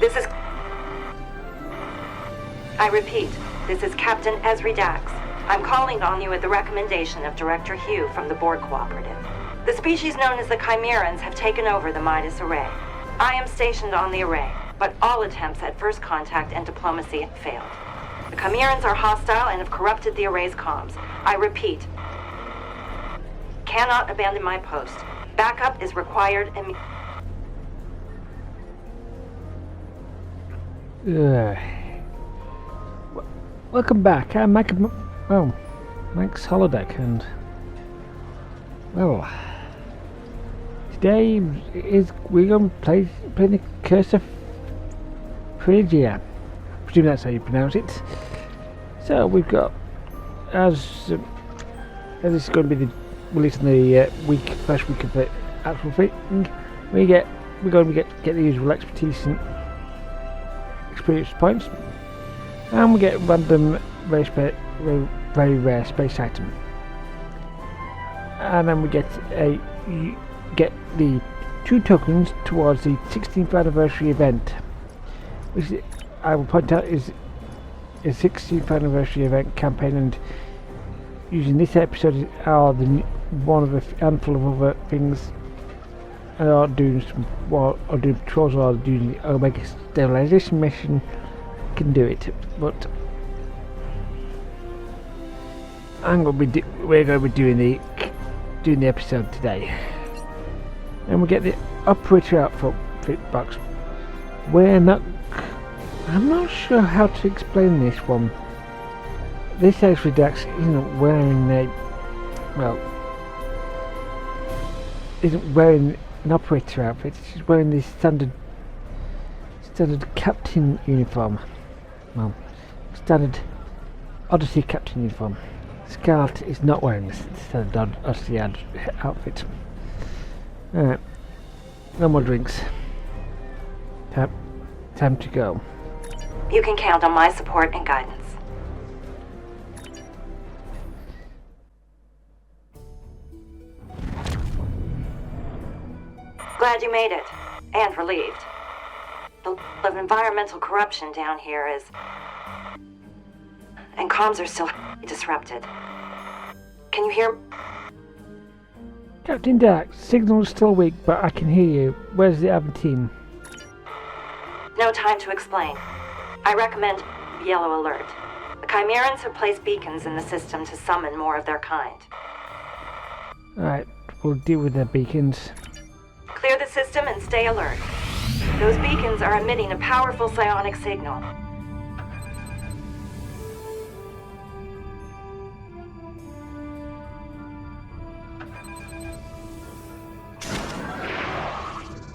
This is... I repeat, this is Captain Ezri Dax. I'm calling on you at the recommendation of Director Hugh from the Borg Cooperative. The species known as the Chimerans have taken over the MIDAS Array. I am stationed on the array, but all attempts at first contact and diplomacy have failed. The Chimerans are hostile and have corrupted the array's comms. I repeat, cannot abandon my post. Backup is required immediately. Welcome back. I'm Max Holodeck, and well, today we're going to play the Curse of Phrygia. I presume that's how you pronounce it. So we've got, as this is going to be the release in the first week of the actual thing, we're going to get the usual expertise and experience points, and we get random very rare space item, and then we get the 2 tokens towards the 16th anniversary event, which I will point out is a 16th anniversary event campaign, and using this episode are one of a handful of other things, and are doing patrols or doing the Omega sterilization mission. Can do it, but we're going to be doing the episode today, and we get the operator outfit box. I'm not sure how to explain this one. This Ezri Dax isn't wearing an operator outfit. She's wearing the standard captain uniform. Well, standard Odyssey captain uniform. Scarlet is not wearing the standard Odyssey outfit. Alright, no more drinks. Time to go. You can count on my support and guidance. Glad you made it, and relieved. The level of environmental corruption down here is... and comms are still disrupted. Can you hear? Captain Dax, signal's still weak, but I can hear you. Where's the Avantine? No time to explain. I recommend yellow alert. The Chimerans have placed beacons in the system to summon more of their kind. Alright, we'll deal with the beacons. Clear the system and stay alert. Those beacons are emitting a powerful psionic signal.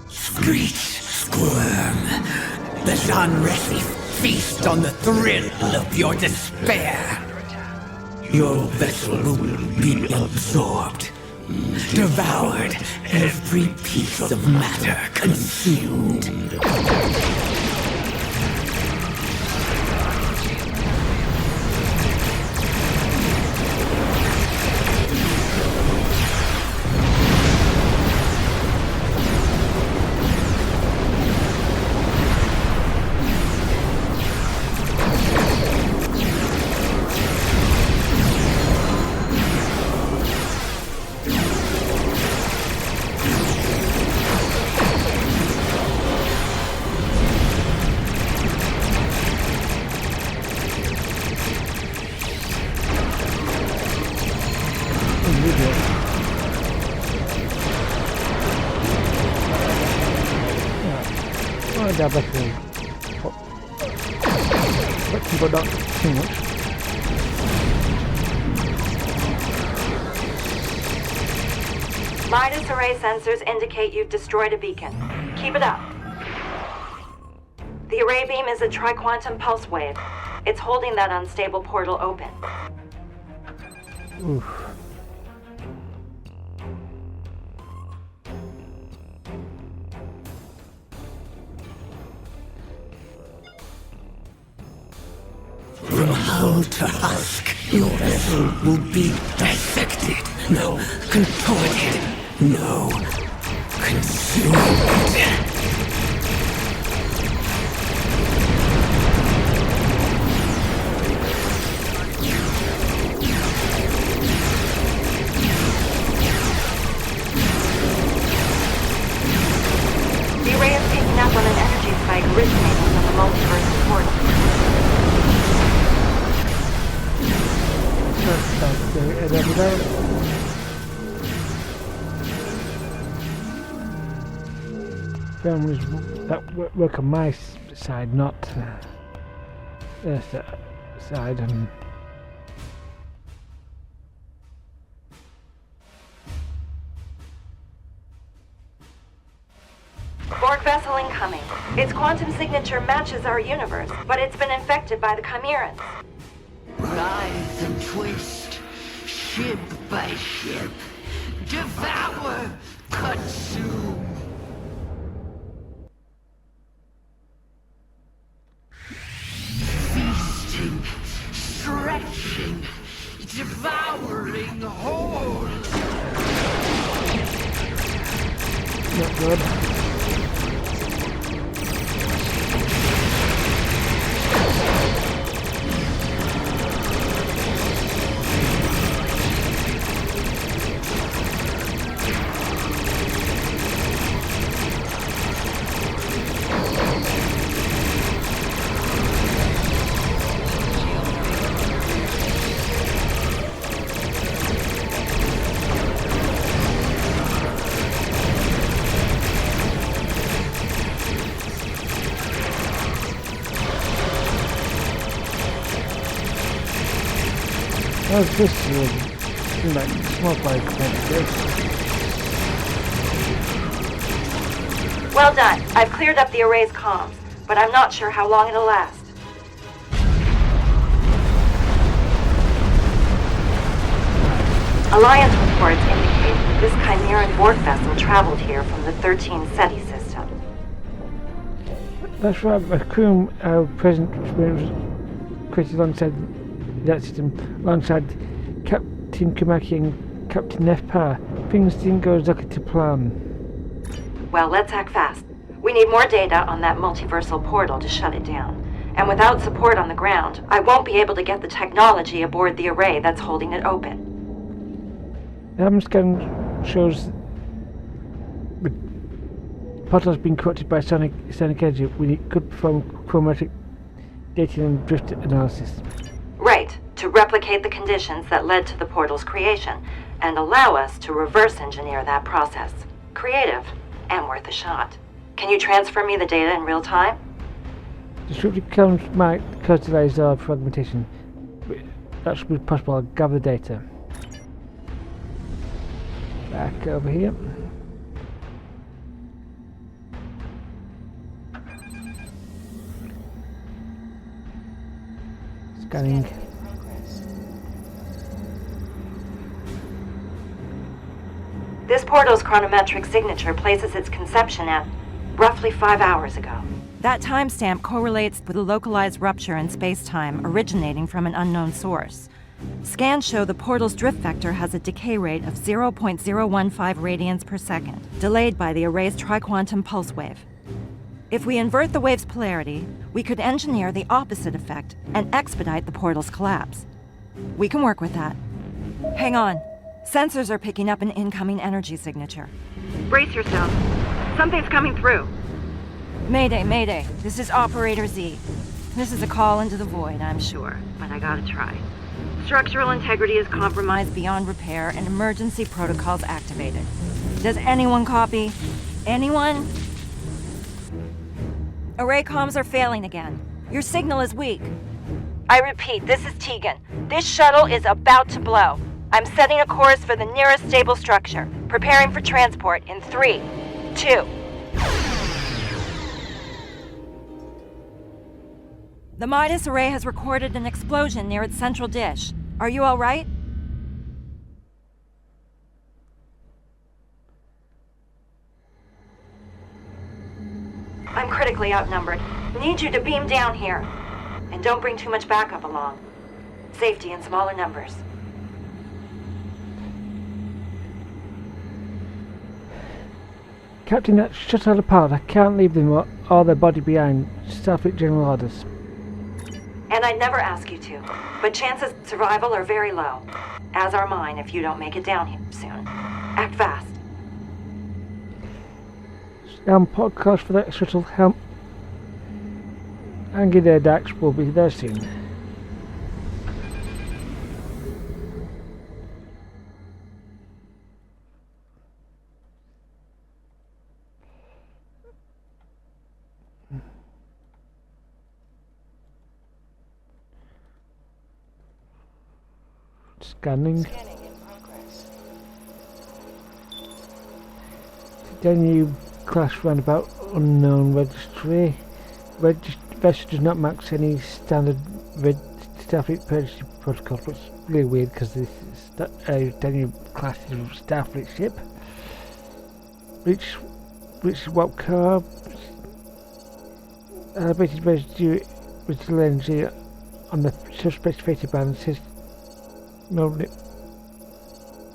Screech, squirm. The unresty feast on the thrill of your despair. Your vessel will be absorbed, devoured, every piece of matter consumed. But not too much. MIDAS Array sensors indicate you've destroyed a beacon. Keep it up. The array beam is a triquantum pulse wave. It's holding that unstable portal open. Oof. From hull to husk, your vessel will be dissected. No, contorted. No, consumed. originating from the multiverse portal. Families that work on my side, not their side. Borg vessel incoming. Its quantum signature matches our universe, but it's been infected by the Chimerans. Rise and twist, ship by ship. Devour, consume. Feasting, stretching, devouring whole. Not good. How's this like small fire compared to this? Well done. I've cleared up the array's comms, but I'm not sure how long it'll last. Alliance reports indicate that this Chimeran Borg vessel traveled here from the 13 SETI system. That's right, my crew present was created alongside that system, alongside Captain Kamaki and Captain Nefpa. Things didn't go exactly to plan. Well, let's act fast. We need more data on that multiversal portal to shut it down. And without support on the ground, I won't be able to get the technology aboard the array that's holding it open. The scan shows the portal has been corrupted by sonic energy. We could perform chromatic dating and drift analysis. Right, to replicate the conditions that led to the portal's creation, and allow us to reverse engineer that process. Creative, and worth a shot. Can you transfer me the data in real time? Disruptive comes might cause delays or fragmentation. That should be possible. I'll gather the data. Back over here. Scanning. This portal's chronometric signature places its conception at roughly 5 hours ago. That timestamp correlates with a localized rupture in space-time originating from an unknown source. Scans show the portal's drift vector has a decay rate of 0.015 radians per second, delayed by the array's triquantum pulse wave. If we invert the wave's polarity, we could engineer the opposite effect and expedite the portal's collapse. We can work with that. Hang on. Sensors are picking up an incoming energy signature. Brace yourself. Something's coming through. Mayday, Mayday. This is Operator Z. This is a call into the void, I'm sure, but I gotta try. Structural integrity is compromised beyond repair and emergency protocols activated. Does anyone copy? Anyone? Array comms are failing again. Your signal is weak. I repeat, this is Tegan. This shuttle is about to blow. I'm setting a course for the nearest stable structure. Preparing for transport in 3, 2. The MIDAS Array has recorded an explosion near its central dish. Are you all right? I'm critically outnumbered. Need you to beam down here. And don't bring too much backup along. Safety in smaller numbers. Captain, that shuttle apart. I can't leave them or their body behind. Starfleet General Orders. And I'd never ask you to, but chances of survival are very low. As are mine if you don't make it down here soon. Act fast. Podcast for that shuttle. Hanging there, Dax. Will be there soon. Scanning. Scanning in progress. Then you class roundabout unknown registry. Vessel does not match any standard Starfleet purchasing protocol, which is really weird because this is then you class is a Starfleet ship. Which swap car. Elevated residue energy on the suspect's fated band says no.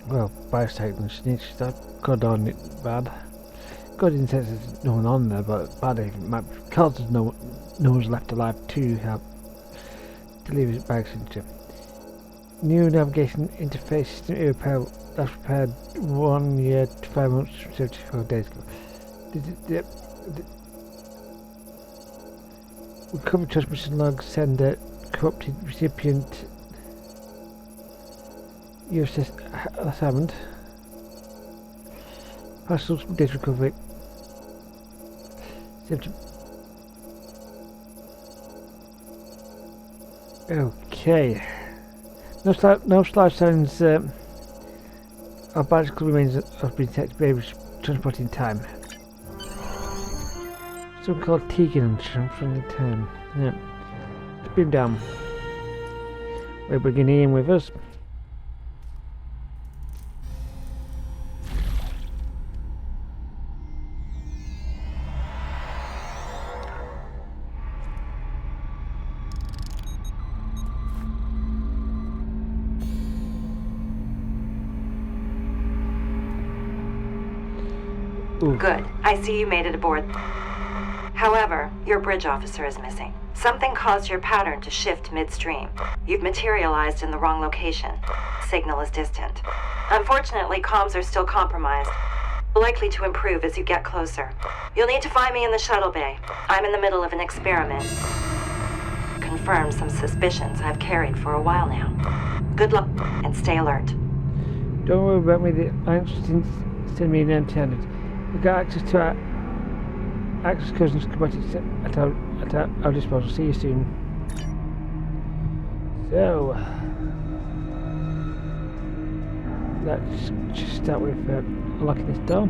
Well, biosecond snitch that got on it bad. Good in the sense there's no one on there, but bad if it might be because there's no one's left alive to help to leave his bag signature. New navigation interface system repair that's repaired 1 year to 5 months 74 days ago. Recovered transmission log sender corrupted recipient USS Avantine. Partial data recovery. Okay. No slide signs of biological remains have been detected by transporting time. Some called Tegan from the time. Yeah. Let's beam down. We're bringing Ian with us. Ooh. Good. I see you made it aboard. However, your bridge officer is missing. Something caused your pattern to shift midstream. You've materialized in the wrong location. Signal is distant. Unfortunately, comms are still compromised. Likely to improve as you get closer. You'll need to find me in the shuttle bay. I'm in the middle of an experiment. Confirm some suspicions I've carried for a while now. Good luck, and stay alert. Don't worry about me, the anxious send me an empty-handed. We got access to our access codes and schematics at our disposal. See you soon. So, let's just start with unlocking this door.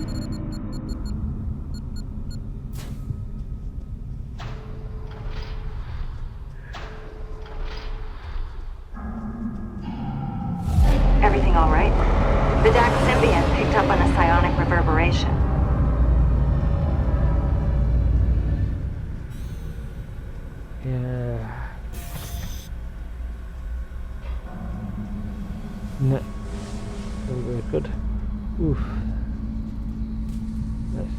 Everything all right? The DAC symbiont picked up on a psionic reverberation. Yeah. No. Very, very good. Oof. Let's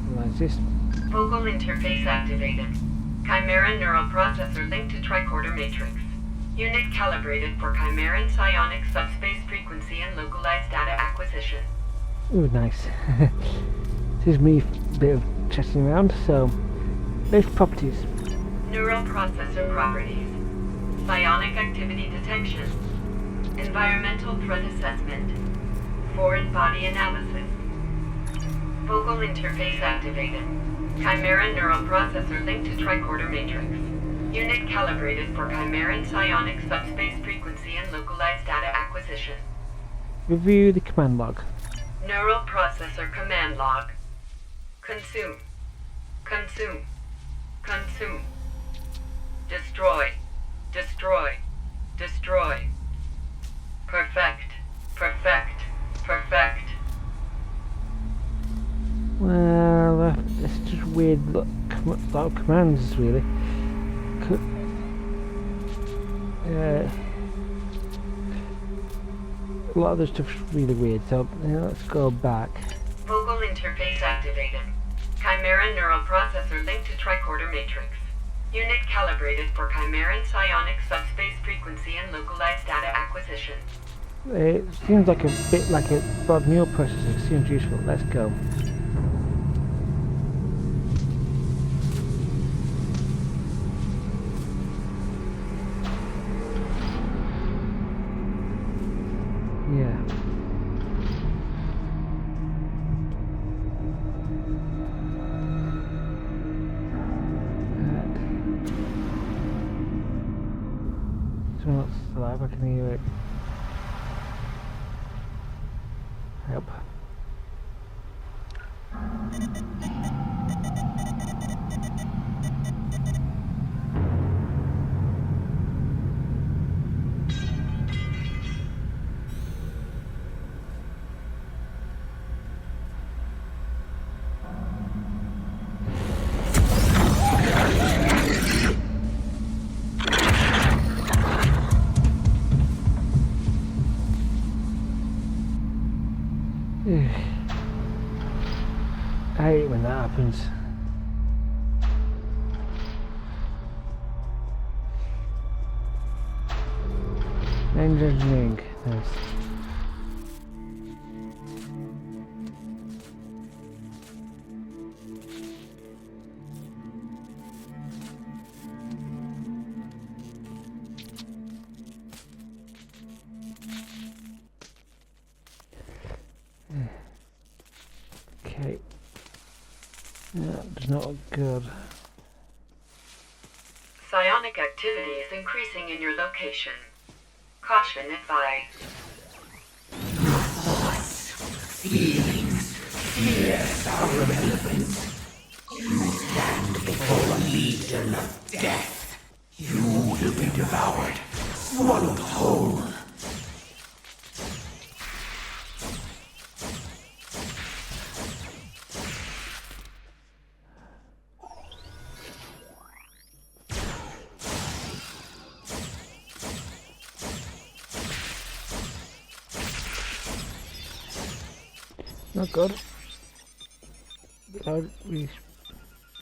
analyze this. Focal interface activated. Chimeran neural processor linked to tricorder matrix. Unit calibrated for Chimeran psionic subspace frequency and localized data acquisition. Ooh, nice. This is me a bit of checking around, so base properties. Neural processor properties. Psionic activity detection. Environmental threat assessment. Foreign body analysis. Focal interface activated. Chimeran neural processor linked to tricorder matrix. Unit calibrated for Chimeran psionic subspace frequency and localized data acquisition. Review the command log. Neural processor command log. Consume. Consume. Consume. Destroy. Destroy. Destroy. Perfect. Perfect. Perfect. Well, it's just weird lot of commands, really. A lot of this stuff's really weird, so let's go back. Focal interface activated. Chimeran neural processor linked to tricorder matrix. Unit calibrated for Chimeran psionic subspace frequency and localized data acquisition. It seems like a bit like a broad neural processor. It seems useful. Let's go. something that's alive, I can hear it. Help. I hate when that happens. Engineering. Nice. Okay. That's not good. Psionic activity is increasing in your location. Caution advised. Feelings, fears are irrelevant. You stand before a legion of death. You will be devoured, swallowed whole. Not good. We only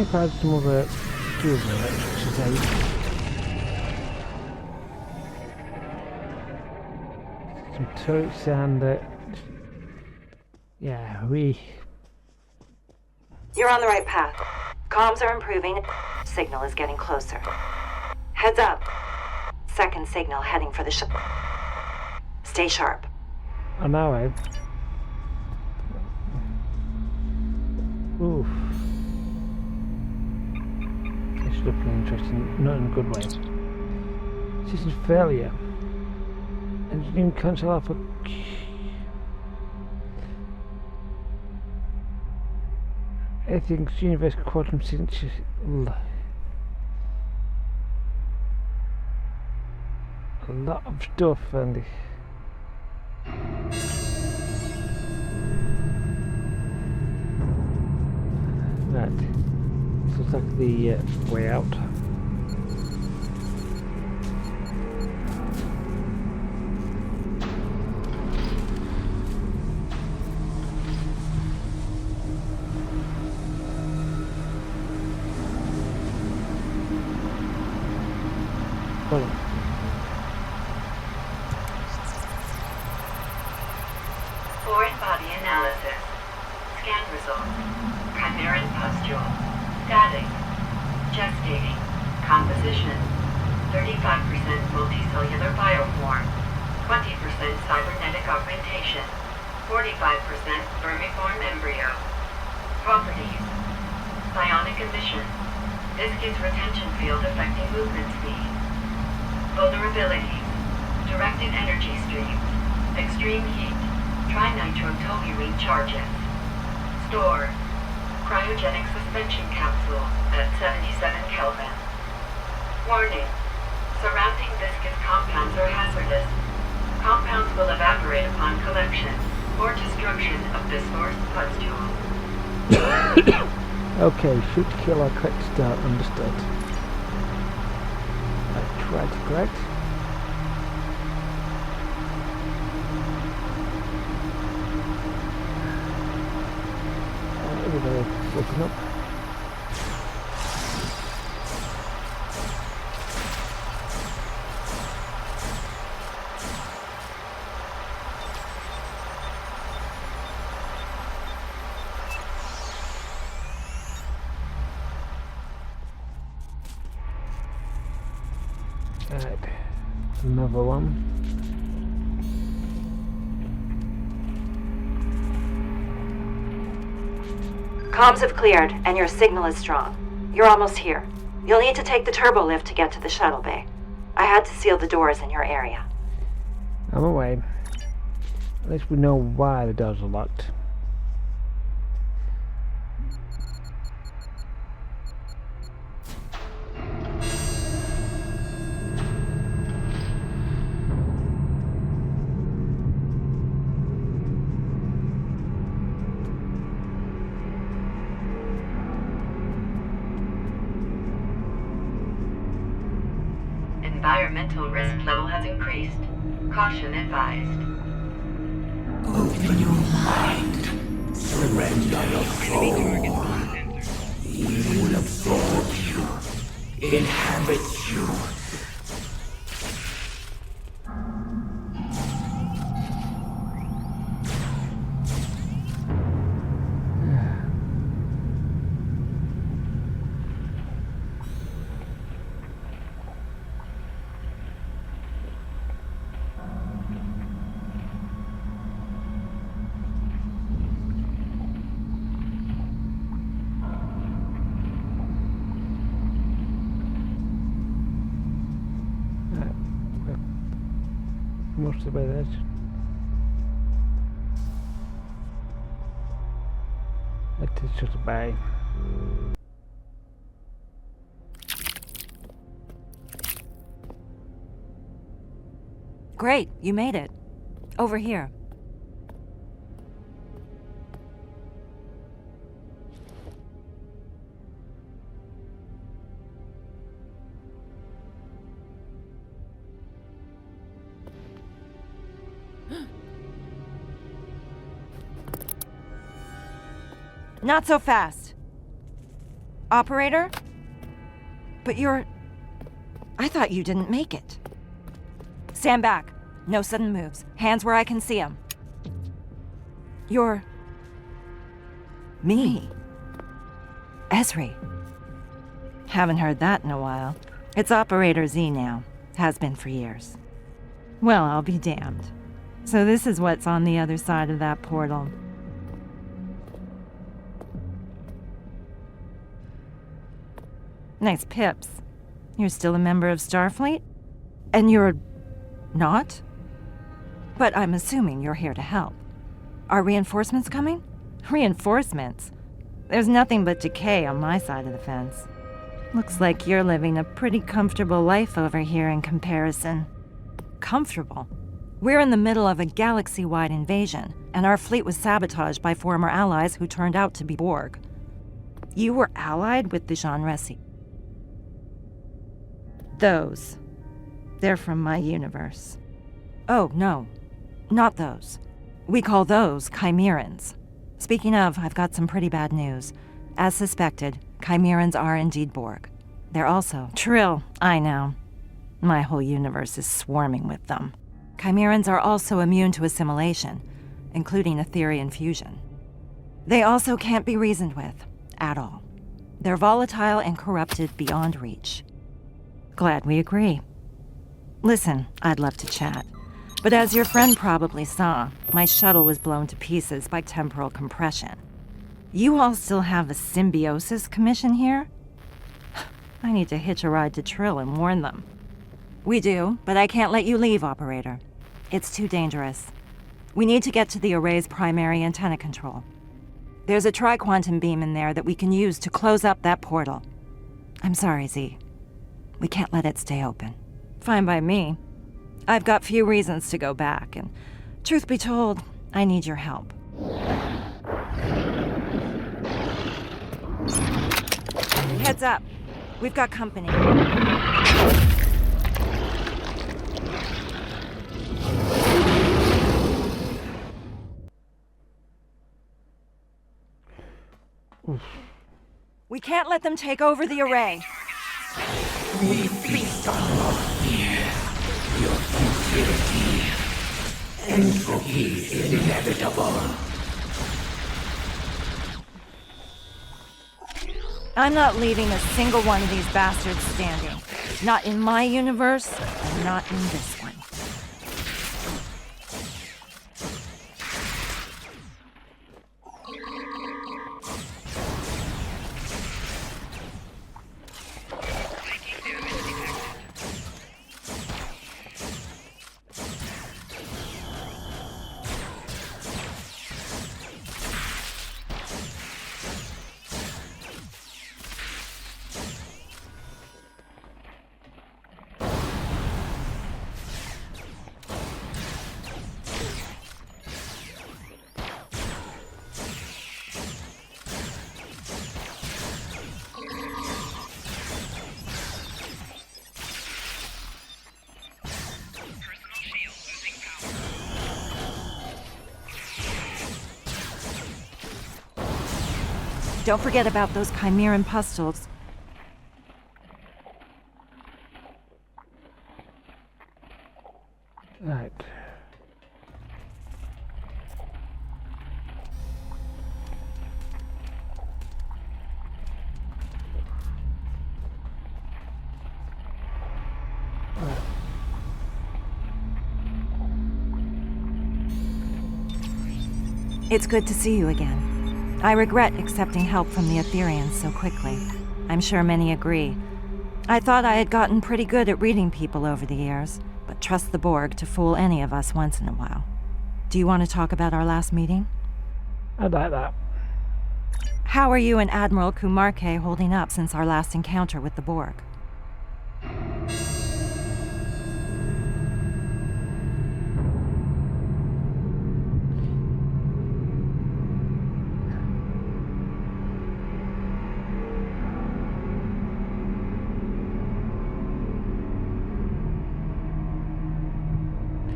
if I had some other tools in it, which is some turrets and yeah, You're on the right path. Comms are improving. Signal is getting closer. Heads up. Second signal heading for the ship. Stay sharp. I know, eh? Oof. This is looking interesting, not in a good way. System failure. Engineering console alpha. Everything's universe quantum signature. A lot of stuff and right. This looks like the way out. Hold on. Foreign body analysis. Scan results. Chimeran pustule. Static. Gestating. Composition. 35% multicellular bioform. 20% cybernetic augmentation. 45% vermiform embryo. Properties. Psionic emission. Viscous retention field affecting movement speed. Vulnerabilities. Directed energy streams. Extreme heat. Trinitrotoluene charges. Store. Cryogenic suspension capsule at 77 Kelvin. Warning. Surrounding viscous compounds are hazardous. Compounds will evaporate upon collection or destruction of the source pustule. Okay, shoot, kill, or correct start, understood. I tried to correct. Everybody open up. Right. Another one. Comms have cleared, and your signal is strong. You're almost here. You'll need to take the turbo lift to get to the shuttle bay. I had to seal the doors in your area. I'm away. At least we know why the doors are locked. Environmental risk level has increased. Caution advised. Open your mind. Surrender your soul. He will absorb you. Inhabit you. Most of the way there. That is just a bay. Great, you made it. Over here. Not so fast. Operator? But you're... I thought you didn't make it. Stand back. No sudden moves. Hands where I can see them. You're... me. Esri. Haven't heard that in a while. It's Operator Z now. Has been for years. Well, I'll be damned. So this is what's on the other side of that portal. Nice pips. You're still a member of Starfleet? And you're... not? But I'm assuming you're here to help. Are reinforcements coming? Reinforcements? There's nothing but decay on my side of the fence. Looks like you're living a pretty comfortable life over here in comparison. Comfortable? We're in the middle of a galaxy-wide invasion, and our fleet was sabotaged by former allies who turned out to be Borg. You were allied with the Jean Resi. Those. They're from my universe. Oh, no. Not those. We call those Chimerans. Speaking of, I've got some pretty bad news. As suspected, Chimerans are indeed Borg. They're also... Trill, I know. My whole universe is swarming with them. Chimerans are also immune to assimilation, including Etherian fusion. They also can't be reasoned with, at all. They're volatile and corrupted beyond reach. Glad we agree. Listen, I'd love to chat, but as your friend probably saw, my shuttle was blown to pieces by temporal compression. You all still have a symbiosis commission here? I need to hitch a ride to Trill and warn them. We do, but I can't let you leave, Operator. It's too dangerous. We need to get to the array's primary antenna control. There's a tri-quantum beam in there that we can use to close up that portal. I'm sorry, Z. We can't let it stay open. Fine by me. I've got few reasons to go back, and truth be told, I need your help. Heads up. We've got company. We can't let them take over the array. We feast on your fear, your futility. Entropy is inevitable. I'm not leaving a single one of these bastards standing. Not in my universe, and not in this one. Don't forget about those Chimeran pustules. Right. It's good to see you again. I regret accepting help from the Ethereans so quickly. I'm sure many agree. I thought I had gotten pretty good at reading people over the years, but trust the Borg to fool any of us once in a while. Do you want to talk about our last meeting? I'd like that. How are you and Admiral Kumarke holding up since our last encounter with the Borg?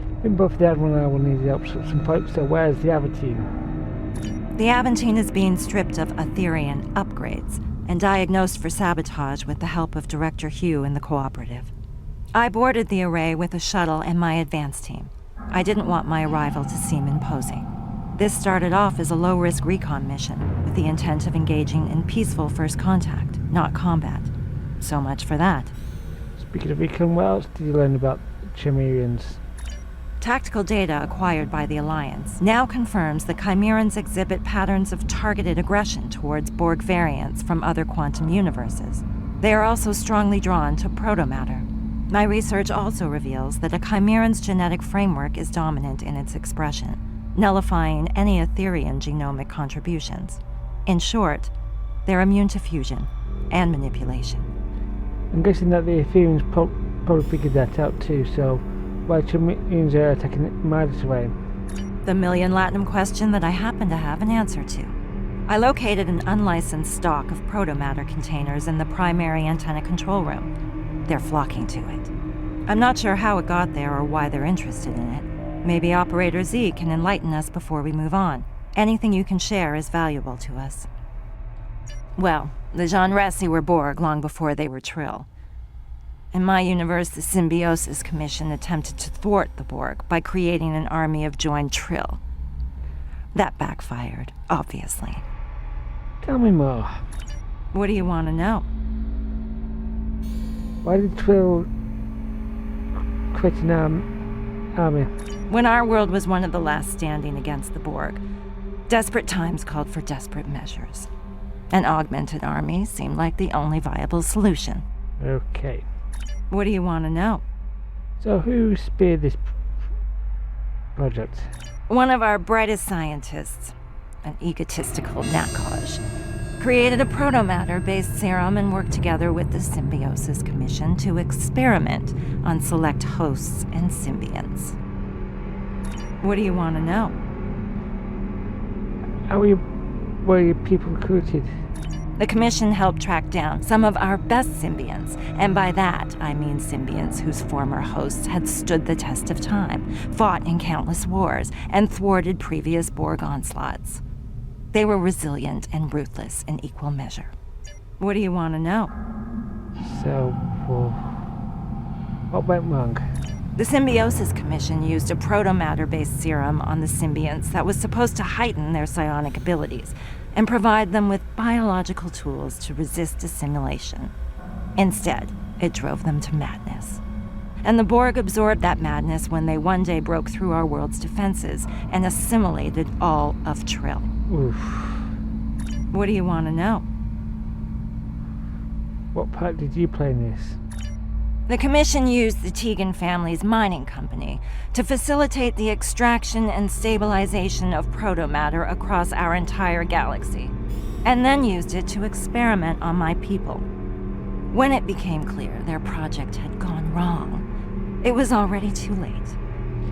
I think both the Admiral and I will need help at some point, so where's the Avantine? The Avantine is being stripped of Etherean upgrades and diagnosed for sabotage with the help of Director Hugh and the Cooperative. I boarded the array with a shuttle and my advance team. I didn't want my arrival to seem imposing. This started off as a low-risk recon mission with the intent of engaging in peaceful first contact, not combat. So much for that. Speaking of recon, what else did you learn about Chimerians? Tactical data acquired by the Alliance now confirms the Chimerans exhibit patterns of targeted aggression towards Borg variants from other quantum universes. They are also strongly drawn to protomatter. My research also reveals that a Chimeran's genetic framework is dominant in its expression, nullifying any Etherean genomic contributions. In short, they're immune to fusion and manipulation. I'm guessing that the Ethereans probably figured that out too, so why Chimerians are attacking MIDAS Array? The million Latinum question that I happen to have an answer to. I located an unlicensed stock of protomatter containers in the primary antenna control room. They're flocking to it. I'm not sure how it got there or why they're interested in it. Maybe Operator Z can enlighten us before we move on. Anything you can share is valuable to us. Well, the Jean Ressi were Borg long before they were Trill. In my universe, the Symbiosis Commission attempted to thwart the Borg by creating an army of joined Trill. That backfired, obviously. Tell me more. What do you want to know? Why did Trill quit an army? When our world was one of the last standing against the Borg, desperate times called for desperate measures. An augmented army seemed like the only viable solution. Okay. What do you want to know? So who speared this project? One of our brightest scientists, an egotistical Nakaj, created a protomatter-based serum and worked together with the Symbiosis Commission to experiment on select hosts and symbionts. What do you want to know? Were your people recruited? The Commission helped track down some of our best symbionts, and by that I mean symbionts whose former hosts had stood the test of time, fought in countless wars, and thwarted previous Borg onslaughts. They were resilient and ruthless in equal measure. What do you want to know? So, what went wrong? The Symbiosis Commission used a protomatter-based serum on the symbionts that was supposed to heighten their psionic abilities and provide them with biological tools to resist assimilation. Instead, It drove them to madness. And the Borg absorbed that madness when they one day broke through our world's defenses and assimilated all of Trill. Oof. What do you want to know? What part did you play in this? The Commission used the Tegan family's mining company to facilitate the extraction and stabilization of protomatter across our entire galaxy, and then used it to experiment on my people. When it became clear their project had gone wrong, it was already too late.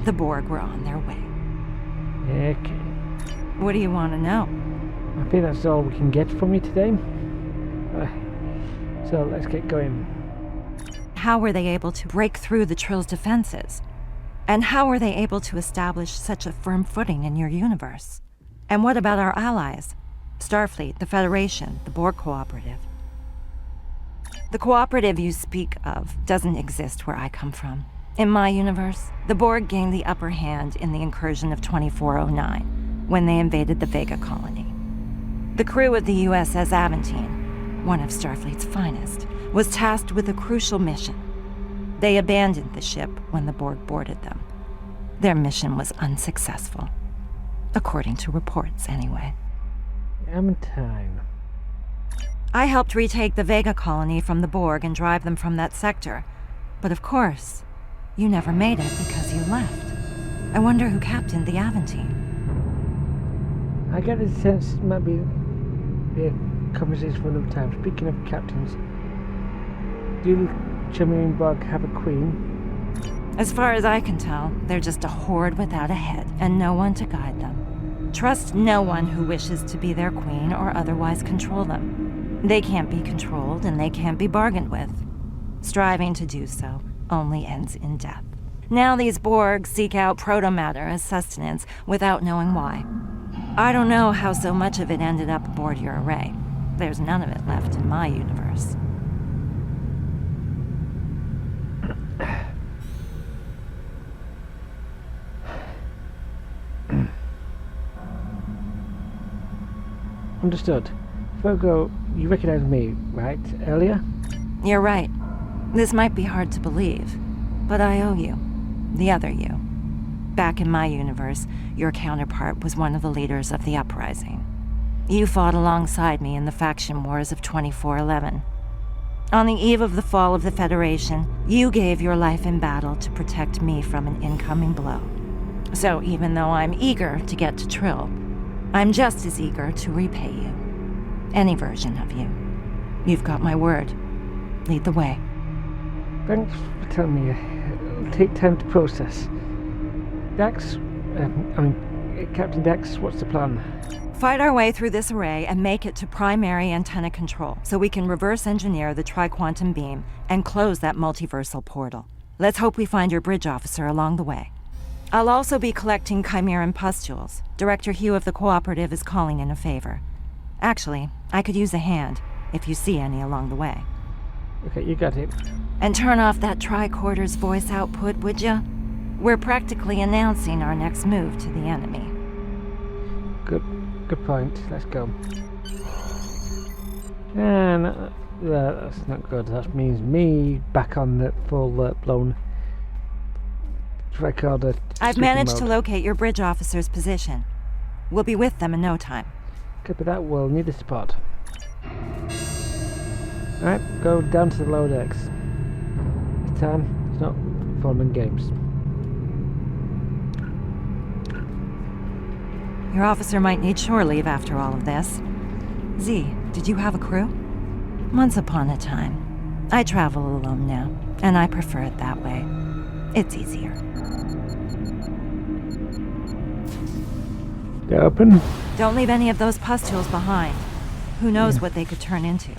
The Borg were on their way. Okay. What do you want to know? I think that's all we can get from you today. So let's get going. How were they able to break through the Trill's defenses? And how were they able to establish such a firm footing in your universe? And what about our allies? Starfleet, the Federation, the Borg Cooperative. The cooperative you speak of doesn't exist where I come from. In my universe, the Borg gained the upper hand in the incursion of 2409, when they invaded the Vega colony. The crew of the USS Avantine, one of Starfleet's finest, was tasked with a crucial mission. They abandoned the ship when the Borg boarded them. Their mission was unsuccessful. According to reports, anyway. Avantine. I helped retake the Vega colony from the Borg and drive them from that sector. But of course, you never made it because you left. I wonder who captained the Avantine. I get the sense it might be the conversation for another time. Speaking of captains, do Chimerian Borg have a queen? As far as I can tell, they're just a horde without a head, and no one to guide them. Trust no one who wishes to be their queen or otherwise control them. They can't be controlled, and they can't be bargained with. Striving to do so only ends in death. Now these Borg seek out protomatter as sustenance without knowing why. I don't know how so much of it ended up aboard your array. There's none of it left in my universe. Understood. Virgo, you recognize me, right, earlier? You're right. This might be hard to believe, but I owe you. The other you. Back in my universe, your counterpart was one of the leaders of the uprising. You fought alongside me in the faction wars of 2411. On the eve of the fall of the Federation, you gave your life in battle to protect me from an incoming blow. So even though I'm eager to get to Trill, I'm just as eager to repay you. Any version of you. You've got my word. Lead the way. Thanks for telling me. It'll take time to process. Dax, Captain Dax, what's the plan? Fight our way through this array and make it to primary antenna control so we can reverse engineer the tri-quantum beam and close that multiversal portal. Let's hope we find your bridge officer along the way. I'll also be collecting Chimeran pustules. Director Hugh of the Cooperative is calling in a favor. Actually, I could use a hand, if you see any along the way. Okay, you got it. And turn off that tricorder's voice output, would ya? We're practically announcing our next move to the enemy. Good point. Let's go. And that's not good. That means me back on the full blown tricorder. I've managed to locate your bridge officer's position. We'll be with them in no time. Copy that. We'll need the support. Alright, go down to the lower decks. This time, it's not fun and games. Your officer might need shore leave after all of this. Z, did you have a crew? Once upon a time. I travel alone now, and I prefer it that way. It's easier. They're open. Don't leave any of those pustules behind. Who knows what they could turn into?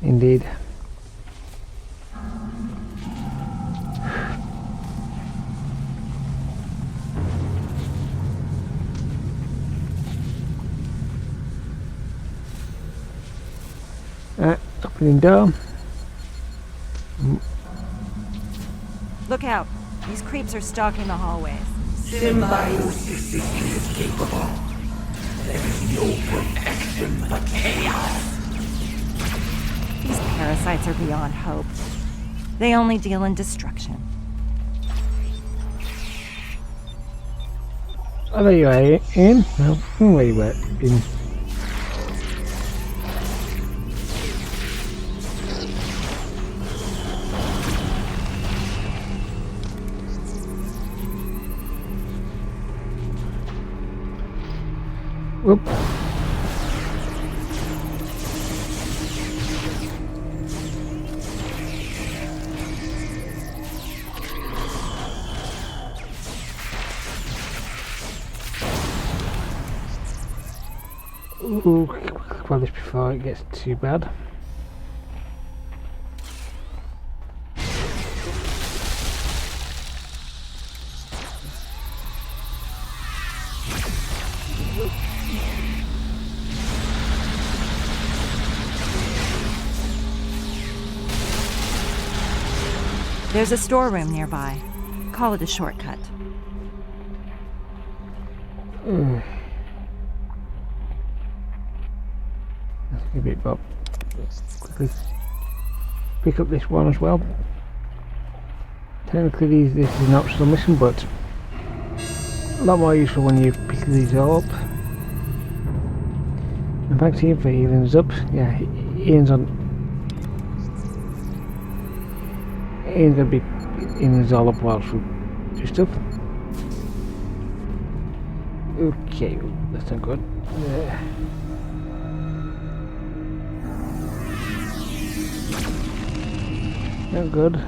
Indeed. Opening door. Look out. These creeps are stalking the hallways. Symbiosis is capable. There is no perfection but chaos. These parasites are beyond hope. They only deal in destruction. Oh, there you are, Ian. No, where you were, Ian. Whoop. Ooh, grab this before it gets too bad. There's a storeroom nearby. Call it a shortcut. That's a bit, Bob. Quickly pick up this one as well. Technically, this is an optional mission, but a lot more useful when you pick these all up. In fact, Ian for Ian's up. Yeah, Ian's gonna be in his all up whilst we do stuff. Okay, that's not good. Yeah. Not good.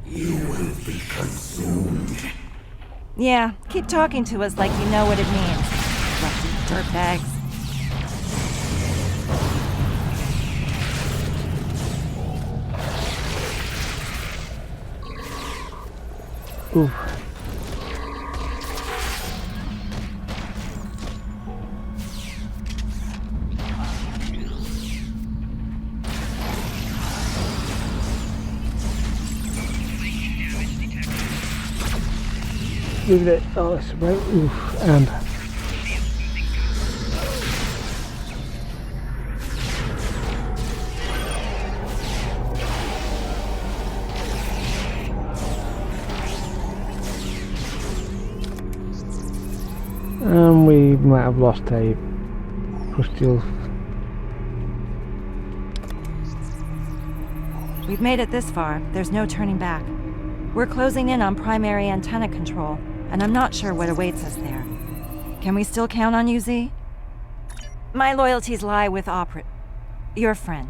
You will be consumed. Yeah, keep talking to us like you know what it means. Rusty dirtbags. Oof. Give it. Oh, it's right. Oof. And we might have lost a crustal. We've made it this far. There's no turning back. We're closing in on primary antenna control, and I'm not sure what awaits us there. Can we still count on you, Z? My loyalties lie with your friend.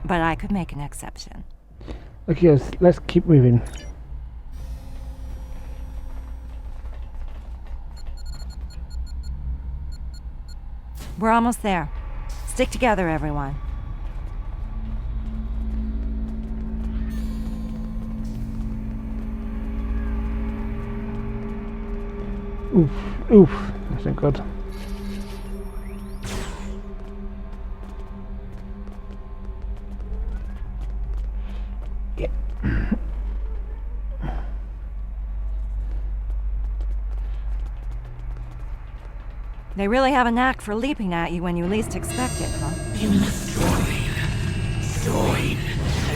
But I could make an exception. Okay, let's keep moving. We're almost there. Stick together, everyone. Oof, oof, that's not good. Yeah. They really have a knack for leaping at you when you least expect it, huh? You must join,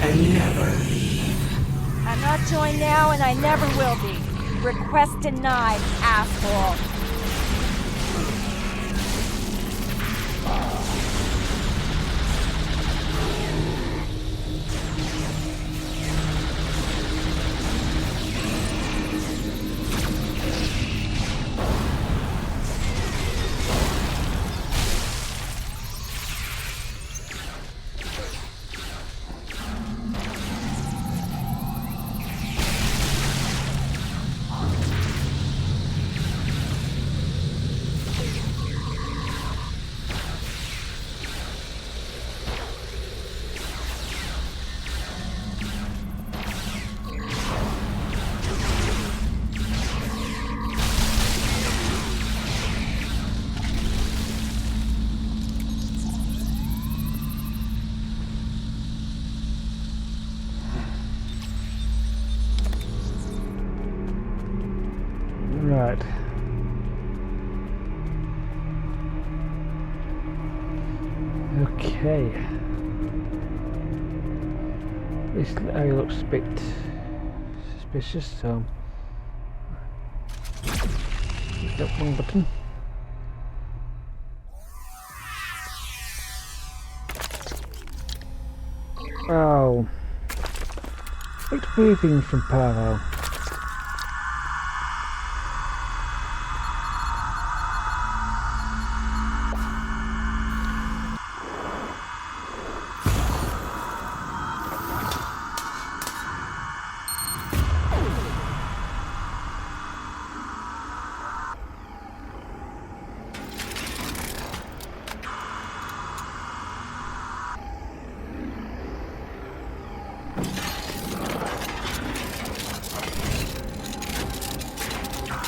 and never leave. I'm not joined now, and I never will be. Request denied, asshole. Right. Okay. This area looks a bit suspicious, so that one button. Oh, it's moving from parallel.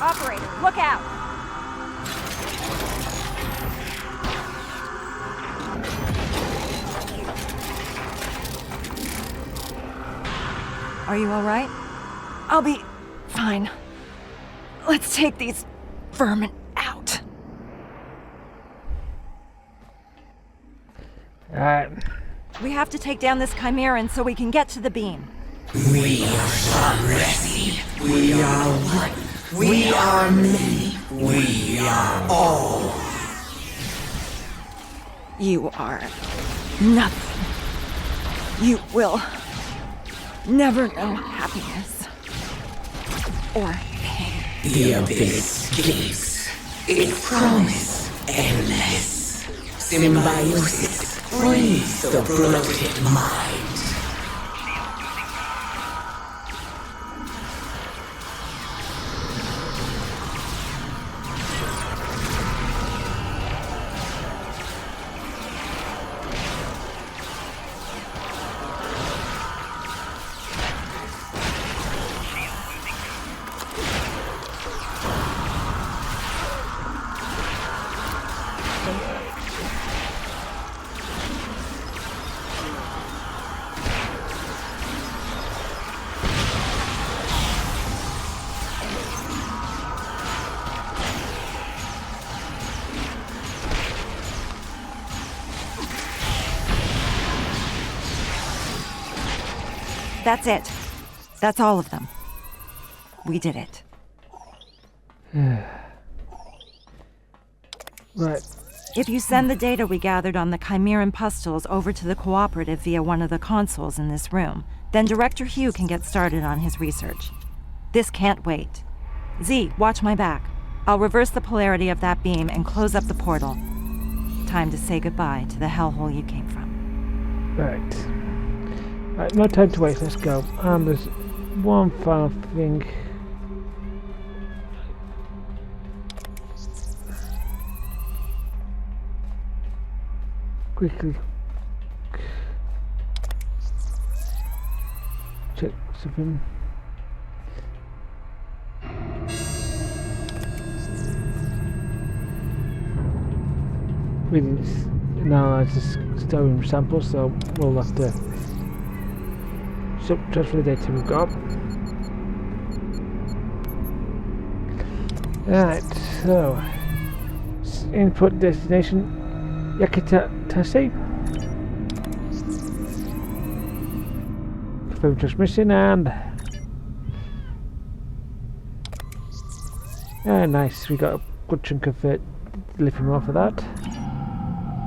Operator, look out! Are you all right? I'll be fine. Let's take these vermin out. We have to take down this Chimeran so we can get to the beam. We are Sunresi. We are one. We are many. We are all. You are nothing. You will never know happiness or pain. The abyss gives. It promises endless. Symbiosis frees the bloated mind. That's it. That's all of them. We did it. Right. If you send the data we gathered on the Chimeran pustules over to the Cooperative via one of the consoles in this room, then Director Hugh can get started on his research. This can't wait. Z, watch my back. I'll reverse the polarity of that beam and close up the portal. Time to say goodbye to the hellhole you came from. Right. Right, no time to waste, let's go. There's one final thing. Quickly check something. We didn't analyze the stolen samples, so we'll have to transfer the data we've got. Right, so input destination Yakita-Tasi. Confirm transmission and nice, we got a good chunk of lithium off of that.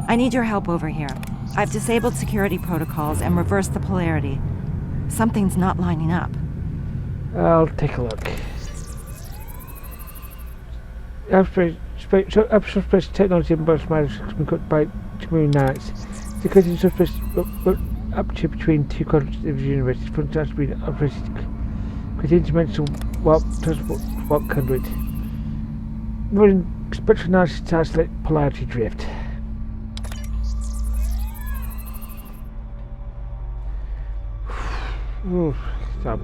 I need your help over here. I've disabled security protocols and reversed the polarity. Something's not lining up. I'll take a look. Subspace technology in both minds has been cut by Chimeran Knights. Security in subspace aperture between two quadrants of the universe is front has been operated with interdimensional warp transport warp conduit. Running spectral analysis to isolate polarity drift. Ooh, stop.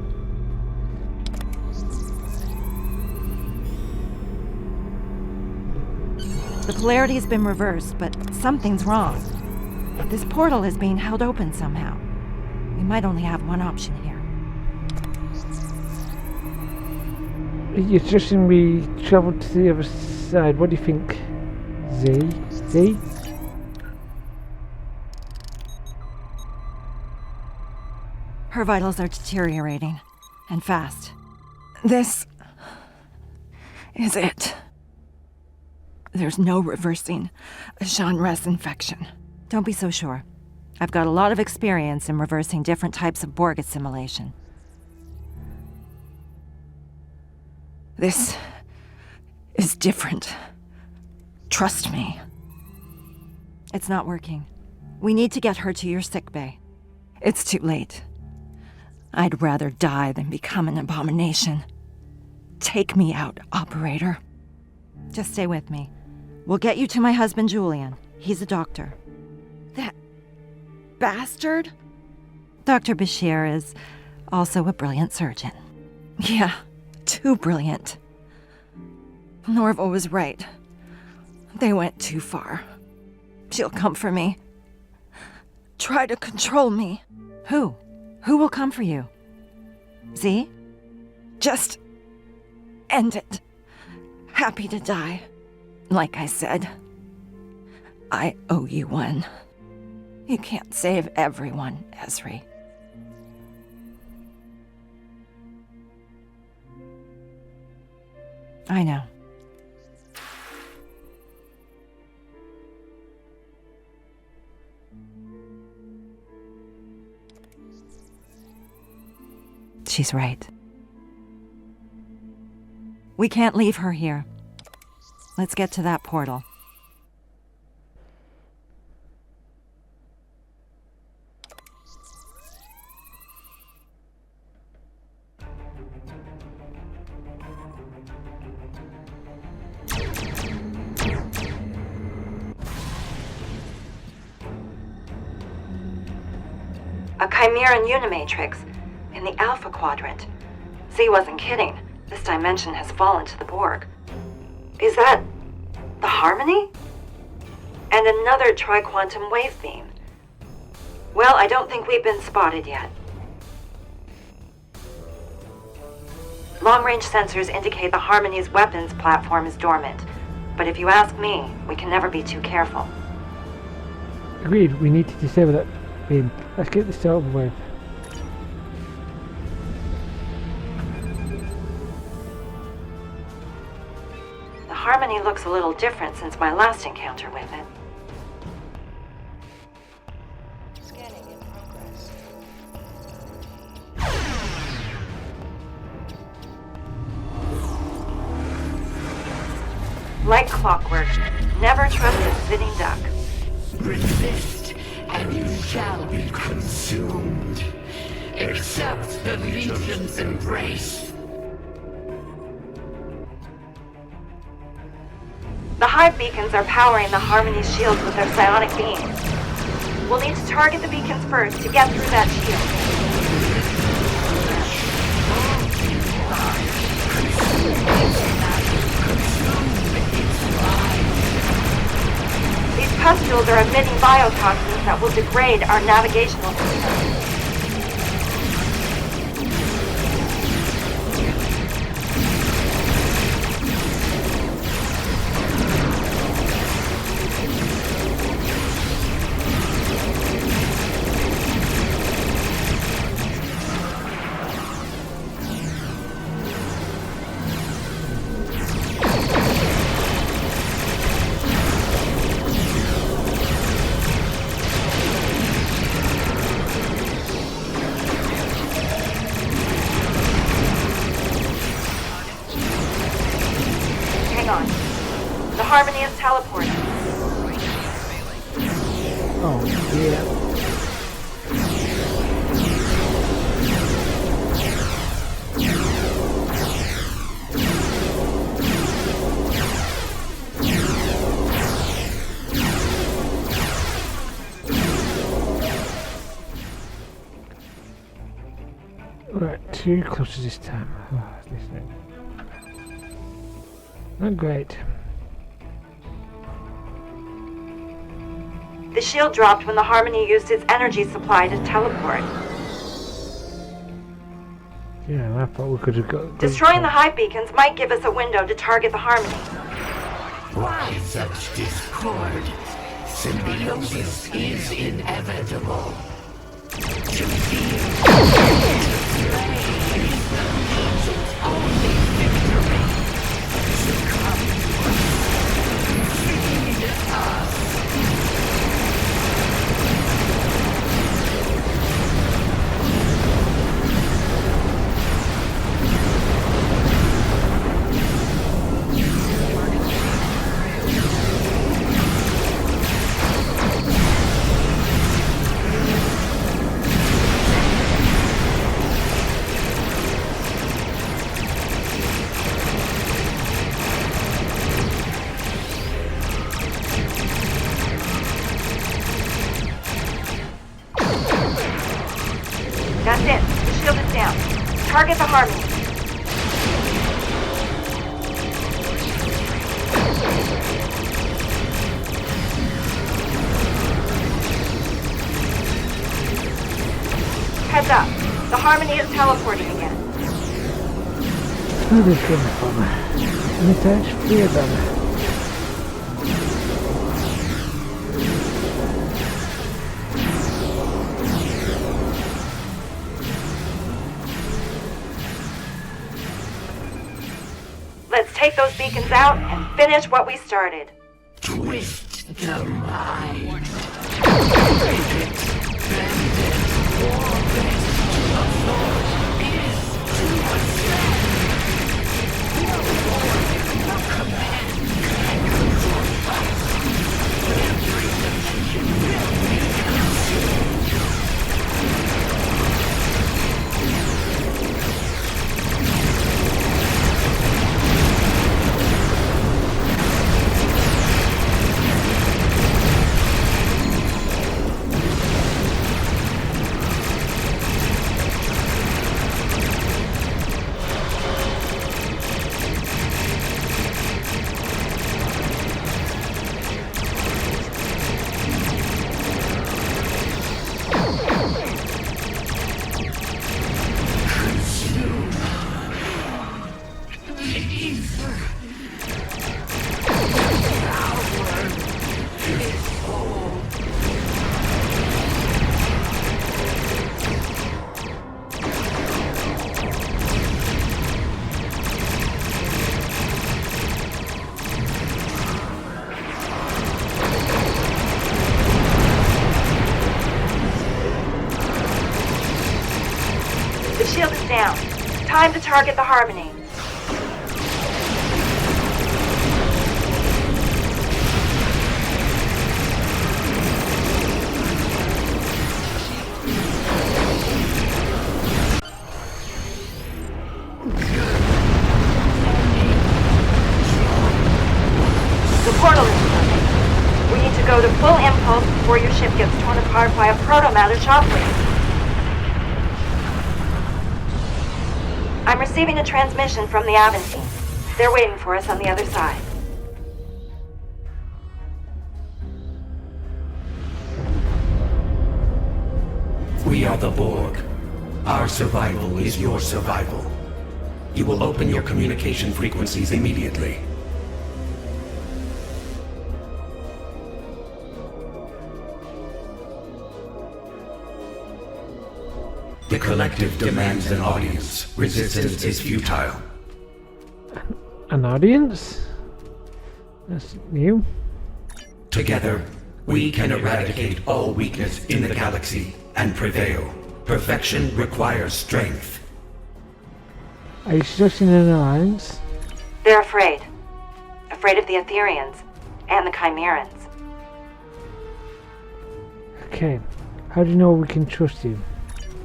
The polarity has been reversed, but something's wrong. This portal is being held open somehow. We might only have one option here. You're suggesting we travel to the other side. What do you think, Z? Z? Her vitals are deteriorating, and fast. This is it. There's no reversing a Jean-Res infection. Don't be so sure. I've got a lot of experience in reversing different types of Borg assimilation. This is different. Trust me. It's not working. We need to get her to your sickbay. It's too late. I'd rather die than become an abomination. Take me out, operator. Just stay with me. We'll get you to my husband, Julian. He's a doctor. That bastard? Dr. Bashir is also a brilliant surgeon. Yeah, too brilliant. Norva was right. They went too far. She'll come for me. Try to control me. Who? Who will come for you? Z? Just end it. Happy to die. Like I said, I owe you one. You can't save everyone, Ezri. I know. She's right. We can't leave her here. Let's get to that portal. A Chimeran Unimatrix in the Alpha Quadrant. Z wasn't kidding. This dimension has fallen to the Borg. Is that the Harmony? And another tri-quantum wave beam. Well, I don't think we've been spotted yet. Long-range sensors indicate the Harmony's weapons platform is dormant. But if you ask me, we can never be too careful. Agreed, we need to disable that beam. Let's get this over with. The Harmony looks a little different since my last encounter with it. Scanning in progress. Like clockwork, never trust a sitting duck. Resist, and you shall be consumed. Accept the Legion's embrace. The hive beacons are powering the Harmony's shields with their psionic beams. We'll need to target the beacons first to get through that shield. These pustules are emitting biotoxins that will degrade our navigational system. The Harmony is teleporting. Oh, yeah. Right, too close this time. Oh, listening. Not great. The shield dropped when the Harmony used its energy supply to teleport. Yeah, I thought we could have got... Destroying the hive beacons might give us a window to target the Harmony. Why such discord? Symbiosis is inevitable. That's it. The shield is down. Target the Harmony. Heads up. The Harmony is teleporting again. Where this coming from? Detached freedom. Let's take those beacons out and finish what we started. Twist the mind. The shield is down. Time to target the Harmony. The portal is closing. We need to go to full impulse before your ship gets torn apart by a proto-matter shockwave. I'm receiving a transmission from the Avantine. They're waiting for us on the other side. We are the Borg. Our survival is your survival. You will open your communication frequencies immediately. The collective demands an audience. Resistance is futile. An audience? That's new. Together, we can eradicate all weakness in the galaxy and prevail. Perfection requires strength. Are you suggesting an alliance? They're afraid. Afraid of the Ethereans and the Chimerans. Okay. How do you know we can trust you?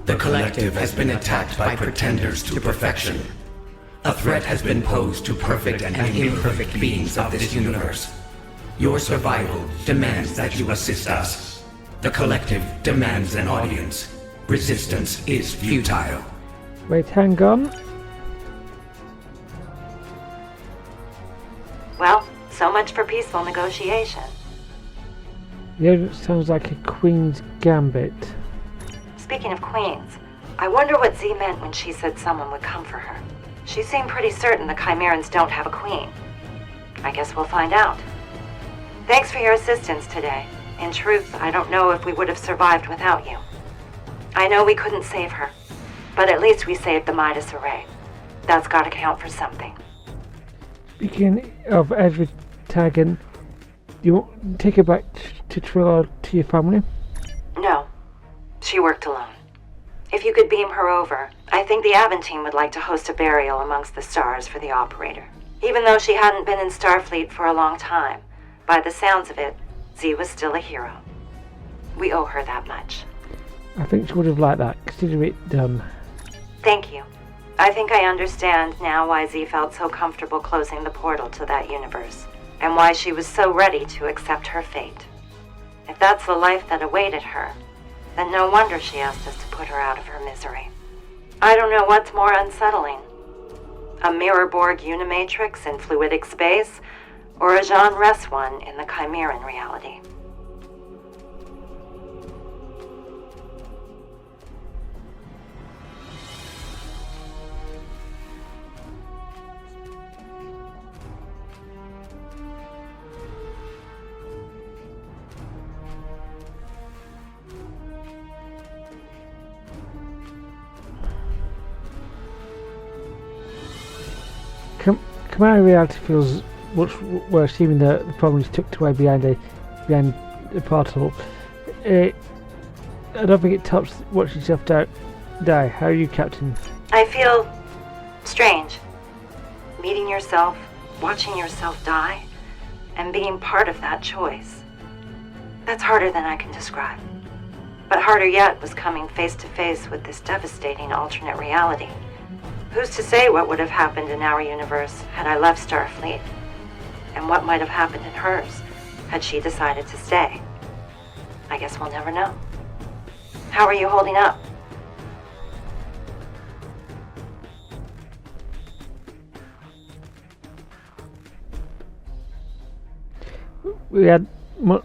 The collective has been attacked by pretenders to perfection. A threat has been posed to perfect and imperfect beings of this universe. Your survival demands that you assist us. The collective demands an audience. Resistance is futile. Wait, hang on. Well, so much for peaceful negotiation. Yeah, sounds like a Queen's Gambit. Speaking of queens, I wonder what Z meant when she said someone would come for her. She seemed pretty certain the Chimerans don't have a queen. I guess we'll find out. Thanks for your assistance today. In truth, I don't know if we would have survived without you. I know we couldn't save her, but at least we saved the Midas Array. That's gotta count for something. Speaking of Ezra Tagan, you want to take her back to Trill or to your family? No, she worked alone. If you could beam her over, I think the Avantine would like to host a burial amongst the stars for the operator. Even though she hadn't been in Starfleet for a long time, by the sounds of it, Z was still a hero. We owe her that much. I think she would have liked that. Consider it done. Thank you. I think I understand now why Z felt so comfortable closing the portal to that universe, and why she was so ready to accept her fate. If that's the life that awaited her, then no wonder she asked us to put her out of her misery. I don't know what's more unsettling. A Mirror-Borg Unimatrix in fluidic space, or a Jean Ress one in the Chimeran reality. My reality feels much worse, even though the problem is tucked away behind the portal. I don't think it tops watching yourself die. How are you, Captain? I feel strange. Meeting yourself, watching yourself die, and being part of that choice. That's harder than I can describe. But harder yet was coming face to face with this devastating alternate reality. Who's to say what would have happened in our universe had I left Starfleet? And what might have happened in hers had she decided to stay? I guess we'll never know. How are you holding up? We had more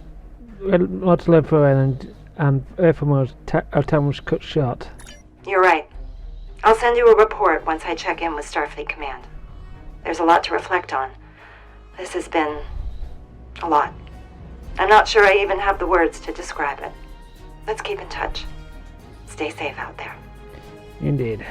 to learn for and our time was cut short. You're right. I'll send you a report once I check in with Starfleet Command. There's a lot to reflect on. This has been a lot. I'm not sure I even have the words to describe it. Let's keep in touch. Stay safe out there. Indeed.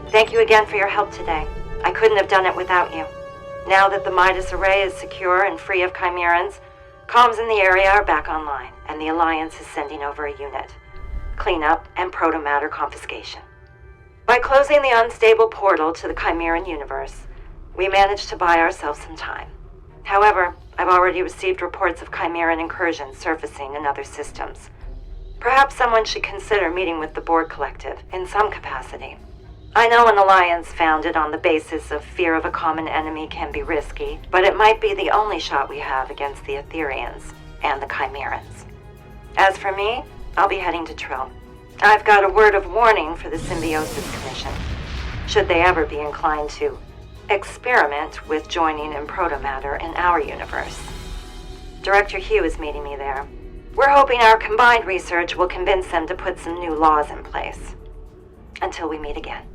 Thank you again for your help today. I couldn't have done it without you. Now that the MIDAS Array is secure and free of Chimerans, comms in the area are back online, and the Alliance is sending over a unit. Cleanup and protomatter confiscation. By closing the unstable portal to the Chimeran universe, we managed to buy ourselves some time. However, I've already received reports of Chimeran incursions surfacing in other systems. Perhaps someone should consider meeting with the Borg Collective in some capacity. I know an alliance founded on the basis of fear of a common enemy can be risky, but it might be the only shot we have against the Etherians and the Chimerans. As for me, I'll be heading to Trill. I've got a word of warning for the Symbiosis Commission, should they ever be inclined to experiment with joining in protomatter in our universe. Director Hugh is meeting me there. We're hoping our combined research will convince them to put some new laws in place. Until we meet again.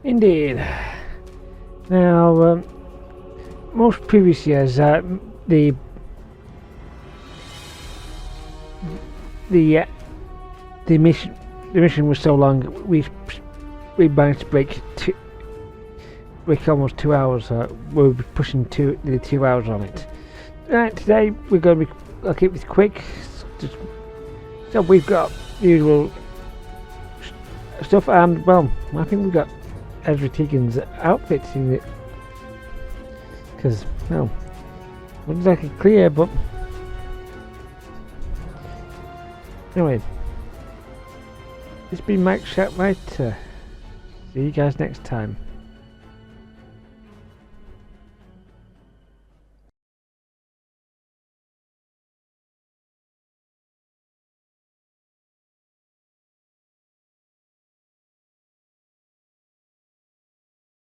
Indeed. Now, most previous years, the mission was so long. We managed to break almost 2 hours. We're pushing nearly 2 hours on it. Right, today we're going to be. I'll keep this quick. So we've got the usual stuff, and well, I think we've got Ezra Tegan's outfit in it, because well, looks like it's clear, but anyway, it's been Mike Shatwriter. See you guys next time.